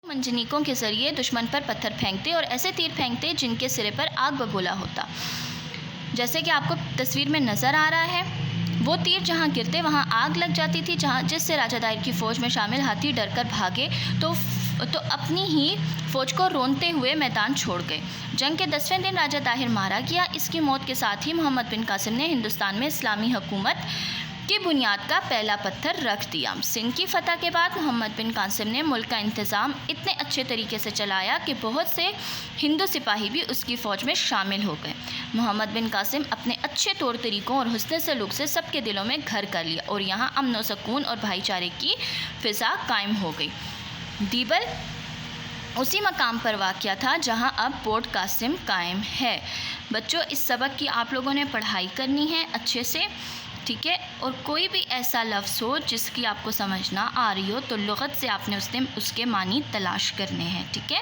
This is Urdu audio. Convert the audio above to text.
منجنیقوں کے ذریعے دشمن پر پتھر پھینکتے اور ایسے تیر پھینکتے جن کے سرے پر آگ بگولا ہوتا۔ جیسے کہ آپ کو تصویر میں نظر آ رہا ہے، وہ تیر جہاں گرتے وہاں آگ لگ جاتی تھی، جس سے راجہ داہر کی فوج میں شامل ہاتھی ڈر کر بھاگے تو اپنی ہی فوج کو رونتے ہوئے میدان چھوڑ گئے۔ جنگ کے 10ویں دن راجہ طاہر مارا گیا۔ اس کی موت کے ساتھ ہی محمد بن قاسم نے ہندوستان میں اسلامی حکومت کی بنیاد کا پہلا پتھر رکھ دیا۔ سندھ کی فتح کے بعد محمد بن قاسم نے ملک کا انتظام اتنے اچھے طریقے سے چلایا کہ بہت سے ہندو سپاہی بھی اس کی فوج میں شامل ہو گئے۔ محمد بن قاسم اپنے اچھے طور طریقوں اور حسن سلوک سے سب کے دلوں میں گھر کر لیا اور یہاں امن و سکون اور بھائی چارے کی فضا قائم ہو گئی۔ دیبل اسی مقام پر واقع تھا جہاں اب پورٹ قاسم قائم ہے۔ بچوں، اس سبق کی آپ لوگوں نے پڑھائی کرنی ہے اچھے سے، ٹھیک ہے؟ اور کوئی بھی ایسا لفظ ہو جس کی آپ کو سمجھ نہ آ رہی ہو تو لغت سے آپ نے اس کے معنی تلاش کرنے ہیں، ٹھیک ہے؟